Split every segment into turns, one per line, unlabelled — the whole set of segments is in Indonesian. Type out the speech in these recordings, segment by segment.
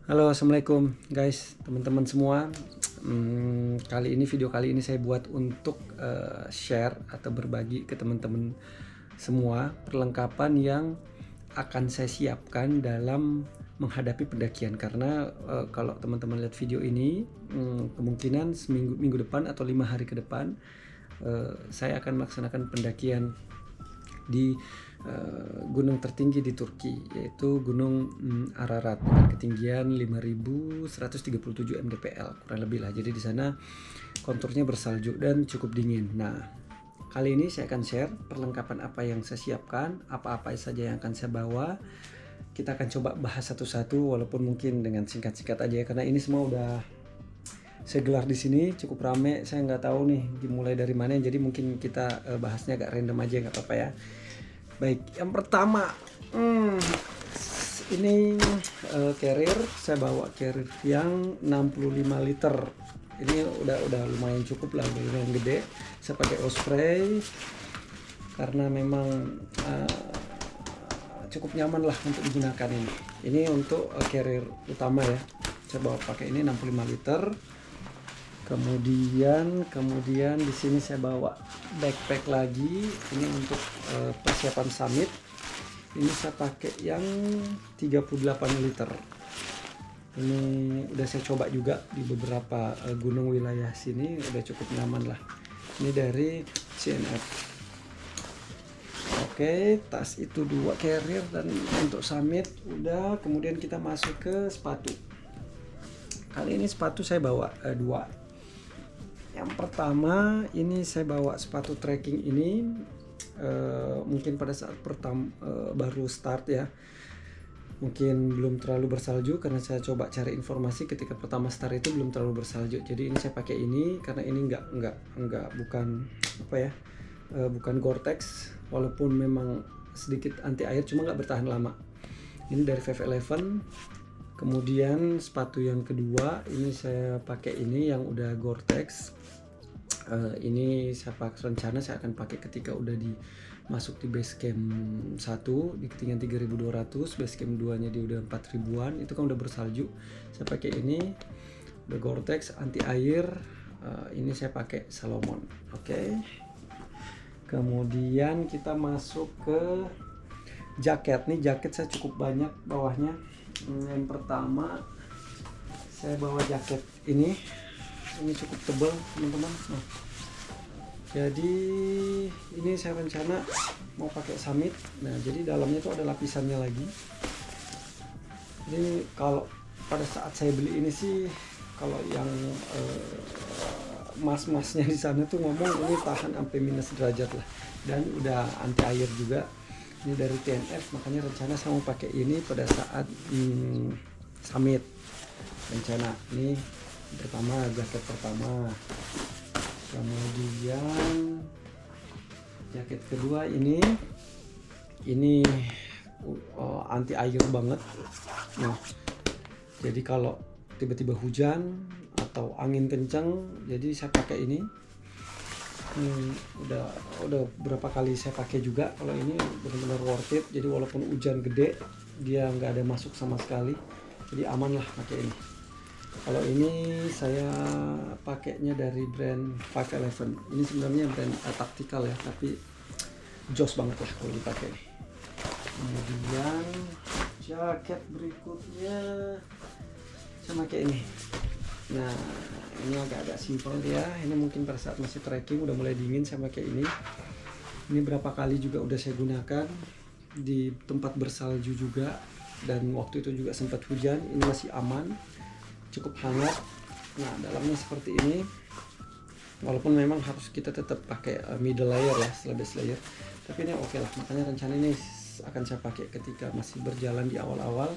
Halo, assalamualaikum guys, teman-teman semua. Video kali ini saya buat untuk share atau berbagi ke teman-teman semua perlengkapan yang akan saya siapkan dalam menghadapi pendakian. Karena kalau teman-teman lihat video ini, kemungkinan minggu depan atau 5 hari ke depan saya akan melaksanakan pendakian di gunung tertinggi di Turki, yaitu Gunung Ararat dengan ketinggian 5.137 mdpl kurang lebih lah. Jadi di sana konturnya bersalju dan cukup dingin. Nah, kali ini saya akan share perlengkapan apa yang saya siapkan, apa-apa saja yang akan saya bawa. Kita akan coba bahas satu-satu, walaupun mungkin dengan singkat-singkat aja ya, karena ini semua udah saya gelar di sini cukup rame. Saya nggak tahu nih dimulai dari mana, jadi mungkin kita bahasnya agak random aja, nggak apa-apa ya. Baik, yang pertama ini carrier. Saya bawa carrier yang 65 liter. Ini udah lumayan cukup lah, lumayan gede. Saya pakai Osprey karena memang cukup nyaman lah untuk digunakan ini. Ini untuk carrier utama ya. Saya bawa pakai ini 65 liter. Kemudian di sini saya bawa backpack lagi. Ini untuk persiapan summit. Ini saya pakai yang 38 liter. Ini udah saya coba juga di beberapa gunung wilayah sini, udah cukup nyaman lah. Ini dari CNF. Oke, tas itu 2 carrier, dan untuk summit udah. Kemudian kita masuk ke sepatu. Kali ini sepatu saya bawa 2. Yang pertama ini saya bawa sepatu trekking ini, mungkin pada saat baru start ya, mungkin belum terlalu bersalju, karena saya coba cari informasi ketika pertama start itu belum terlalu bersalju. Jadi ini saya pakai ini karena ini bukan Gore-Tex, walaupun memang sedikit anti air, cuma nggak bertahan lama. Ini dari 511. Kemudian sepatu yang kedua ini saya pakai ini yang udah Gore-Tex. Ini saya rencana saya akan pakai ketika udah masuk di base camp 1 di ketinggian 3.200, base camp 2 nya di udah 4.000-an, itu kan udah bersalju. Saya pakai ini udah Gore-Tex anti air. Ini saya pakai Salomon. Oke. Kemudian kita masuk ke jaket. Nih jaket saya cukup banyak bawahnya. Yang pertama saya bawa jaket ini cukup tebal teman-teman. Nah, jadi ini saya rencana mau pakai summit. Nah, jadi dalamnya tuh ada lapisannya lagi. Ini kalau pada saat saya beli ini sih, kalau yang mas-masnya di sana tuh ngomong ini tahan sampai minus derajat lah, dan udah anti air juga. Ini dari TNF, makanya rencana saya mau pakai ini pada saat summit. Rencana ini pertama, jaket pertama. Kemudian jaket kedua ini anti air banget. Nah, jadi kalau tiba-tiba hujan atau angin kencang, jadi saya pakai ini. Udah berapa kali saya pakai juga. Kalau ini benar-benar worth it. Jadi walaupun hujan gede, dia nggak ada masuk sama sekali, jadi aman lah pakai ini. Kalau ini saya pakainya dari brand 511. Ini sebenarnya brand tactical ya, tapi jos banget lah kalau dipakai. Kemudian jaket berikutnya saya pakai ini. Nah, ini agak-agak simpel ya. Ini mungkin pada saat masih trekking udah mulai dingin saya pakai ini. Ini berapa kali juga udah saya gunakan di tempat bersalju juga, dan waktu itu juga sempat hujan. Ini masih aman, cukup hangat. Nah, dalamnya seperti ini. Walaupun memang harus kita tetap pakai middle layer ya setelah base layer, tapi ini oke lah. Makanya rencana ini akan saya pakai ketika masih berjalan di awal-awal,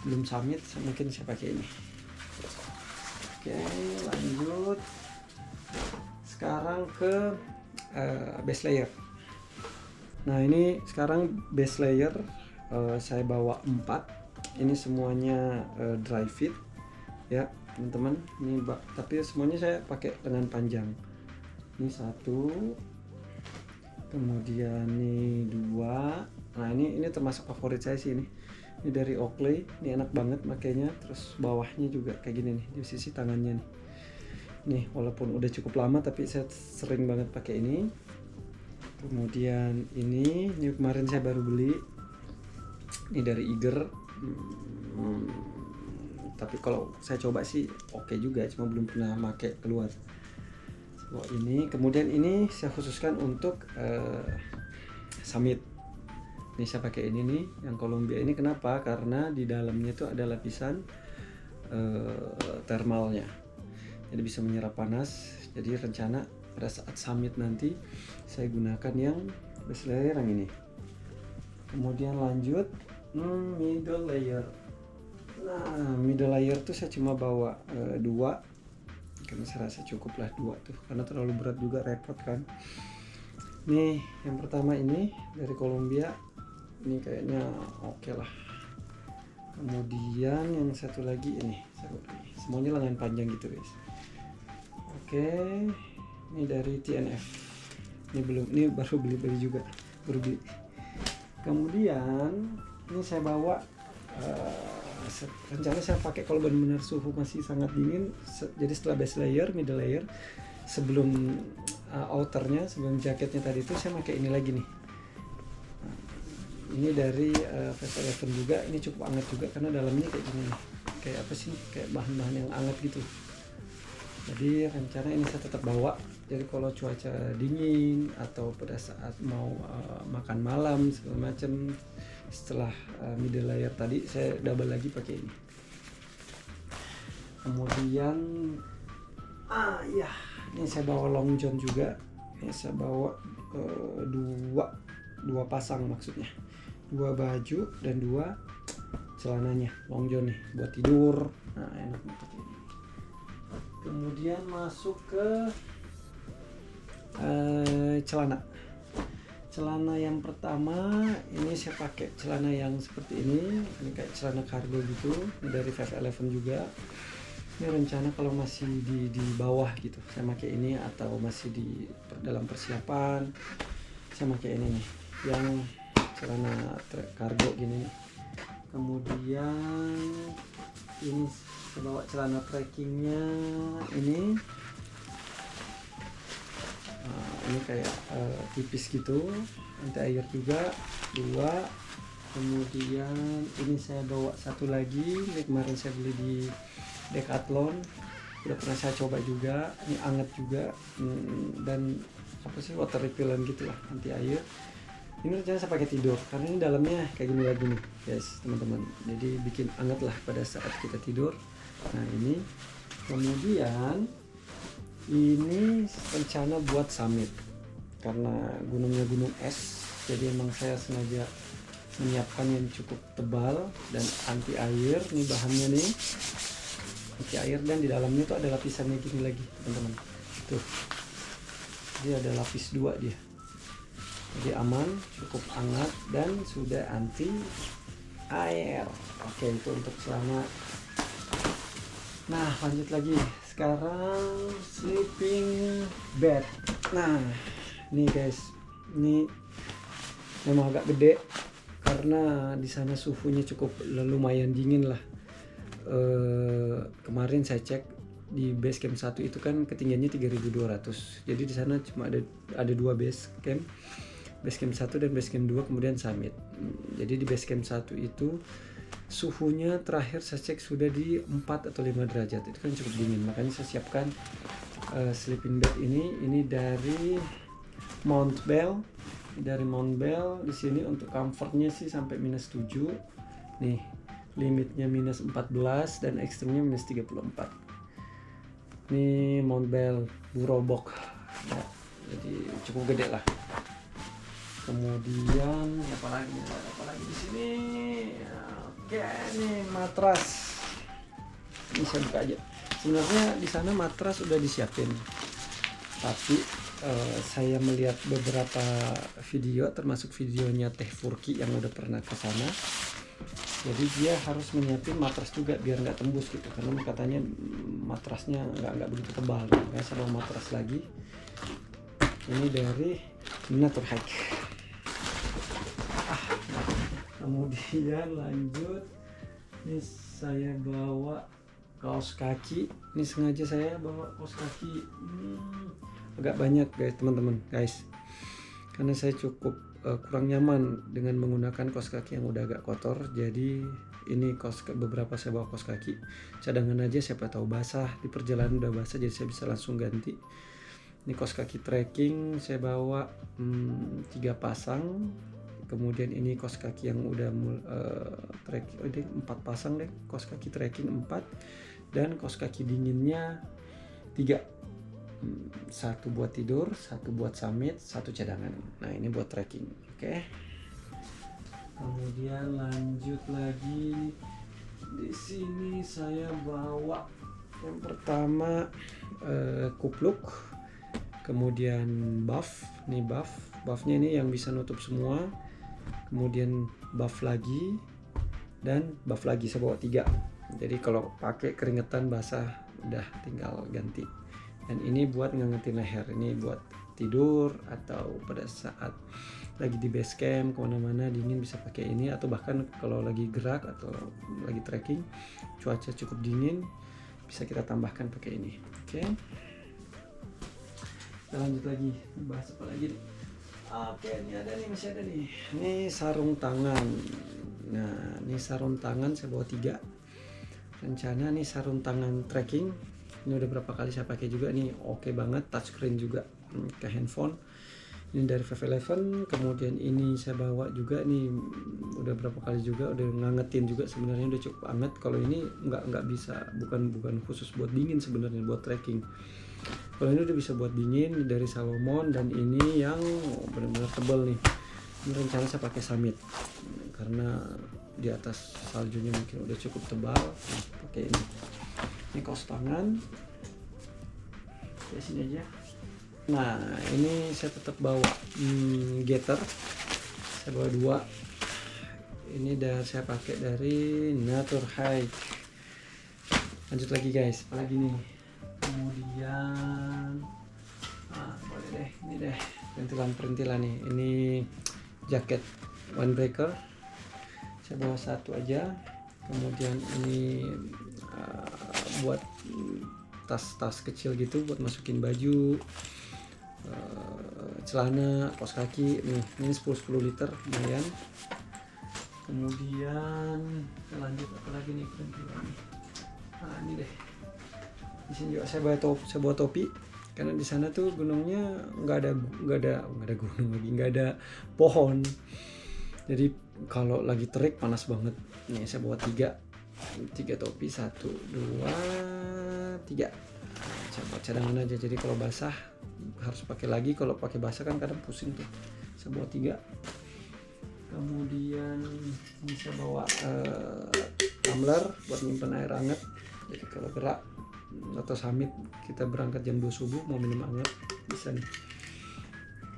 belum summit, mungkin saya pakai ini. Oke, lanjut. Sekarang ke base layer. Nah, ini sekarang base layer saya bawa 4. Ini semuanya dry fit ya teman-teman. Ini tapi semuanya saya pakai lengan panjang. Ini 1, kemudian ini 2. Nah, ini termasuk favorit saya sih ini. Ini dari Oakley, ini enak banget makainya. Terus bawahnya juga kayak gini nih di sisi tangannya nih. Nih walaupun udah cukup lama tapi saya sering banget pakai ini. Kemudian ini kemarin saya baru beli. Ini dari Iger. Tapi kalau saya coba sih oke juga, cuma belum pernah pakai keluar. Ini kemudian ini saya khususkan untuk Summit. Ini saya pakai ini nih yang Columbia ini. Kenapa? Karena di dalamnya itu ada lapisan thermalnya, jadi bisa menyerap panas. Jadi rencana pada saat Summit nanti saya gunakan yang base layer yang ini. Kemudian lanjut middle layer. Nah, middle layer tuh saya cuma bawa 2 karena saya rasa cukup lah 2 tuh, karena terlalu berat juga repot kan. Nih yang pertama ini dari Columbia, ini kayaknya oke lah. Kemudian yang satu lagi ini saya beli, semuanya lengan panjang gitu guys. Oke, ini dari TNF. Ini baru beli juga, baru beli. Kemudian ini saya bawa rencana saya pakai kalau benar-benar suhu masih sangat dingin. Jadi setelah base layer, middle layer, sebelum outernya, sebelum jaketnya tadi itu saya pakai ini lagi nih. Ini dari Vesta Eleven juga. Ini cukup hangat juga karena dalamnya kayak gini nih. Kayak apa sih? Kayak bahan-bahan yang hangat gitu. Jadi rencana ini saya tetap bawa. Jadi kalau cuaca dingin atau pada saat mau makan malam segala macam, setelah middle layer tadi saya double lagi pakai ini. Kemudian ini saya bawa long john juga. Ini saya bawa dua pasang, maksudnya 2 baju dan 2 celananya long john nih buat tidur. Nah, enak banget ini. Kemudian masuk ke celana yang pertama. Ini saya pakai celana yang seperti ini kayak celana kargo gitu. Ini dari 511 juga. Ini rencana kalau masih di bawah gitu saya pakai ini, atau masih dalam persiapan saya pakai ini nih, yang celana kargo gini nih. Kemudian ini saya bawa celana trekkingnya ini. Ini kayak tipis gitu, anti air juga 2. Kemudian ini saya bawa satu lagi, ini kemarin saya beli di Decathlon, udah pernah saya coba juga. Ini hangat juga, dan apa sih, water repellent gitu lah, anti air. Ini rencana saya pakai tidur karena ini dalamnya kayak gini lagi nih guys, teman-teman. Jadi bikin hangat lah pada saat kita tidur. Nah ini. Kemudian ini rencana buat Summit karena gunungnya gunung es, jadi emang saya sengaja menyiapkan yang cukup tebal dan anti air. Ini bahannya nih anti air, dan di dalamnya tuh ada lapisannya gini lagi teman-teman tuh. Dia ada lapis 2 dia, jadi aman, cukup hangat, dan sudah anti air. Oke, itu untuk celana. Nah lanjut lagi, sekarang sleeping bed. Nah nih guys, ini memang agak gede karena di sana suhunya cukup lumayan dingin lah. Kemarin saya cek di base camp 1 itu kan ketinggiannya 3200. Jadi di sana cuma ada 2 base camp 1 dan base camp 2, kemudian Summit. Jadi di base camp 1 itu suhunya terakhir saya cek sudah di 4 atau 5 derajat. Itu kan cukup dingin. Makanya saya siapkan sleeping bed ini dari Mount Bell. Dari Mount Bell di sini untuk comfortnya sih sampai -7. Nih, limitnya -14 dan ekstrimnya -34. Ini Mount Bell Burobok. Ya, jadi cukup gede lah. Kemudian apa lagi di sini? Oke, nih matras. Ini saya buka aja. Sebenarnya di sana matras udah disiapin, tapi saya melihat beberapa video, termasuk videonya Teh Furki yang udah pernah ke sana. Jadi dia harus menyiapin matras juga biar nggak tembus gitu, karena katanya matrasnya nggak begitu tebal. Makanya saya bawa matras lagi. Ini dari Natur Hike. Kemudian lanjut, ini saya bawa kaos kaki. Ini sengaja saya bawa kaos kaki agak banyak guys, teman-teman guys, karena saya cukup kurang nyaman dengan menggunakan kaos kaki yang udah agak kotor. Jadi ini beberapa saya bawa kaos kaki cadangan aja, siapa tahu basah di perjalanan, udah basah jadi saya bisa langsung ganti. Ini kaos kaki trekking saya bawa 3 pasang. Kemudian ini kaos kaki yang udah 4 pasang deh, kaos kaki trekking 4, dan kaos kaki dinginnya 3. 1 buat tidur, 1 buat summit, 1 cadangan. Nah ini buat trekking. Oke. Kemudian lanjut lagi, di sini saya bawa yang pertama kupluk, kemudian buff. Nih buffnya ini yang bisa nutup semua, kemudian buff lagi, dan buff lagi. Saya bawa 3. Jadi kalau pakai keringetan basah udah tinggal ganti. Dan ini buat ngangetin leher, ini buat tidur atau pada saat lagi di base camp kemana-mana dingin bisa pakai ini, atau bahkan kalau lagi gerak atau lagi trekking cuaca cukup dingin bisa kita tambahkan pakai ini. Oke. Kita lanjut lagi, bahas apa lagi nih? Oke, ini ada nih, masih ada nih. Ini sarung tangan. Nah, ini sarung tangan saya bawa 3. Rencana nih sarung tangan trekking. Ini udah berapa kali saya pakai juga nih, oke banget, touchscreen juga ke handphone. Ini dari 511. Kemudian ini saya bawa juga nih, udah berapa kali juga, udah ngangetin juga sebenarnya, udah cukup anget. Kalau ini nggak bisa, bukan khusus buat dingin sebenarnya, buat trekking. Kalau ini udah bisa buat dingin, dari Salomon, dan ini yang benar-benar tebal nih. Ini rencana saya pakai summit karena di atas saljunya mungkin udah cukup tebal. Nah, pakai ini. Ini kaos tangan. Ya sini aja. Nah, ini saya tetap bawa gaiter. Saya bawa 2. Ini saya pakai dari Nature Hike. Lanjut lagi guys, apalagi nih? Kemudian boleh deh, ini deh perintilan nih. Ini jaket windbreaker. Saya bawa 1 aja. Kemudian ini buat tas-tas kecil gitu buat masukin baju, celana, kaos kaki. Ini 10 liter lumayan. Kemudian kita lanjut apa lagi nih perintilan. Nah ini deh, di sini juga saya bawa topi karena di sana tuh gunungnya nggak ada gunung lagi, nggak ada pohon. Jadi kalau lagi terik panas banget. Nih saya bawa 3 topi, 1, 2, 3. Coba cadangan aja, jadi kalau basah harus pakai lagi, kalau pakai basah kan kadang pusing tuh. Saya bawa 3. Kemudian ini saya bawa tumbler buat nyimpen air hangat, jadi kalau gerak atau summit kita berangkat jam 2 subuh mau minum hangat bisa nih.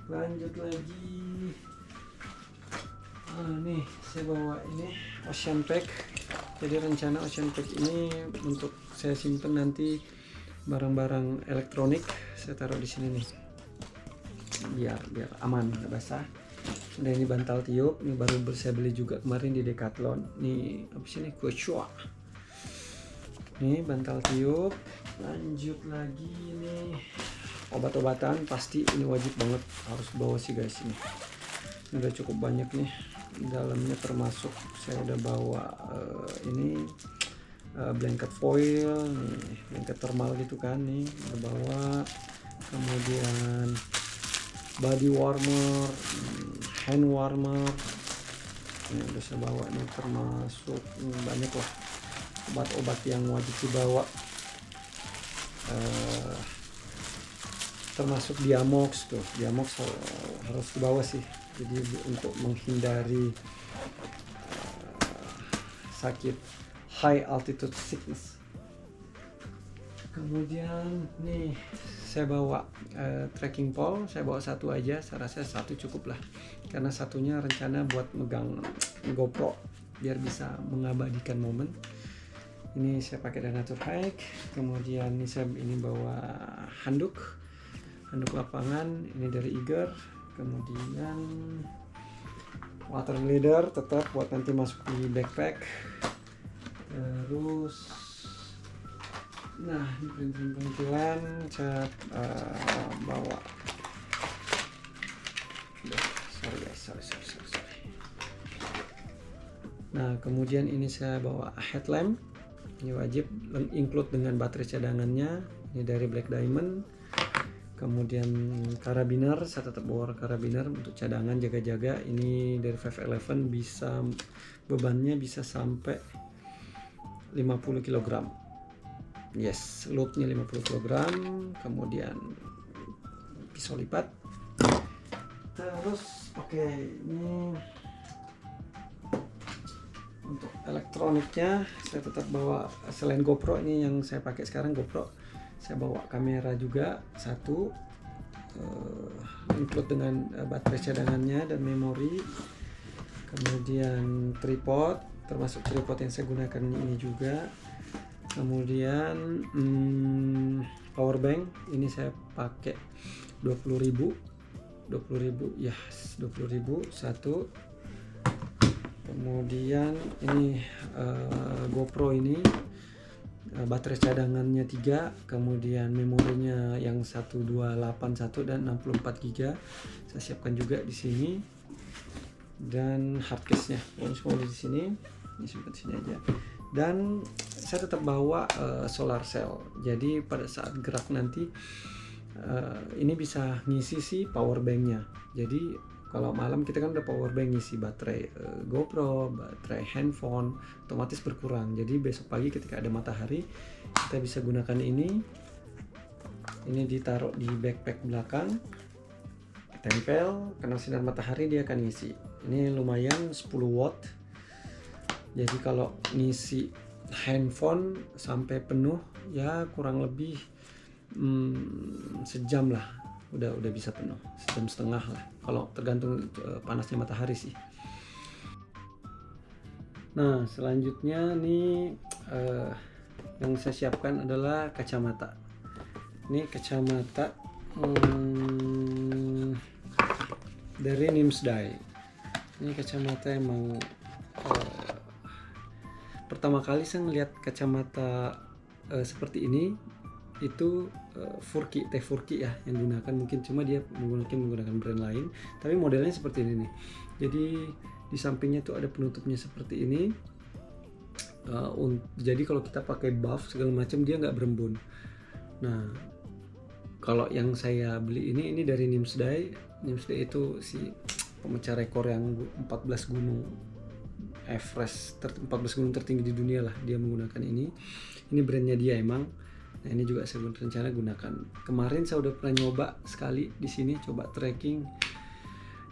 Lanjut lagi, nih saya bawa ini ocean pack. Jadi rencana ocean pack ini untuk saya simpen nanti barang-barang elektronik, saya taruh di sini nih biar aman nggak basah. Dan ini bantal tiup, ini baru saya beli juga kemarin di Decathlon. Nih apa sih nih, Quechua. Nih bantal tiup. Lanjut lagi nih obat-obatan, pasti ini wajib banget harus bawa sih guys. Ini udah cukup banyak nih dalamnya, termasuk saya udah bawa ini blanket foil nih, blanket thermal gitu kan nih udah bawa. Kemudian body warmer, hand warmer ini udah saya bawa nih, termasuk banyak lah obat-obat yang wajib dibawa, termasuk Diamox tuh. Diamox harus dibawa sih, jadi untuk menghindari sakit high altitude sickness. Kemudian nih saya bawa trekking pole, saya bawa 1 aja, saya rasa 1 cukup lah, karena satunya rencana buat megang GoPro biar bisa mengabadikan momen. Ini saya pakai dari Nature Hike. Kemudian ini bawa handuk lapangan, ini dari Iger. Kemudian water bleeder tetap buat nanti masuk di backpack. Terus nah ini perintilan saya bawa. Sorry guys, sorry. Nah kemudian ini saya bawa headlamp, ini wajib include dengan baterai cadangannya, ini dari Black Diamond. Kemudian karabiner, saya tetap bawa karabiner untuk cadangan jaga-jaga. Ini dari 511, bisa bebannya bisa sampai 50 kg. Yes, loadnya 50 kg. Kemudian pisau lipat. Terus ini untuk elektroniknya saya tetap bawa, selain GoPro ini yang saya pakai sekarang GoPro, saya bawa kamera juga satu, include dengan baterai cadangannya dan memori. Kemudian tripod, termasuk tripod yang saya gunakan ini juga. Kemudian power bank, ini saya pakai 20.000 ya, 20.000 satu. Kemudian ini GoPro ini baterai cadangannya 3, kemudian memorinya yang 1281 dan 64 GB saya siapkan juga di sini, dan hardcase-nya semua di sini. Ini simpan sini aja. Dan saya tetap bawa solar cell, jadi pada saat gerak nanti ini bisa ngisi si power bank-nya. Jadi kalau malam kita kan udah power bank ngisi baterai GoPro, baterai handphone, otomatis berkurang. Jadi besok pagi ketika ada matahari kita bisa gunakan ini. Ini ditaruh di backpack belakang, tempel, kena sinar matahari dia akan ngisi. Ini lumayan 10 watt. Jadi kalau ngisi handphone sampai penuh ya kurang lebih sejam lah, udah bisa penuh, sejam setengah lah, kalau tergantung panasnya matahari sih. Nah selanjutnya nih yang saya siapkan adalah kacamata. Ini kacamata dari Nimsdai. Ini kacamata emang pertama kali saya ngeliat kacamata seperti ini itu Furki, Furki ya yang gunakan, mungkin cuma dia menggunakan brand lain, tapi modelnya seperti ini nih. Jadi di sampingnya tuh ada penutupnya seperti ini. Jadi kalau kita pakai buff segala macam dia nggak berembun. Nah kalau yang saya beli ini dari Nimsdai. Nimsdai itu si pemecah rekor yang 14 gunung Everest, 14 gunung tertinggi di dunia lah, dia menggunakan ini. Ini brandnya dia emang. Nah ini juga saya rencana gunakan. Kemarin saya udah pernah nyoba sekali di sini, coba trekking,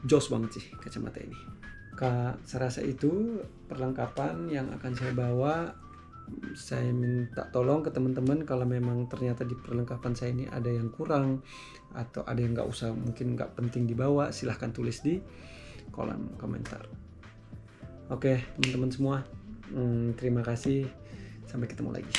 jos banget sih kacamata ini. Saya rasa itu perlengkapan yang akan saya bawa. Saya minta tolong ke teman-teman kalau memang ternyata di perlengkapan saya ini ada yang kurang atau ada yang nggak usah, mungkin nggak penting dibawa, silahkan tulis di kolom komentar. Oke teman-teman semua, terima kasih, sampai ketemu lagi.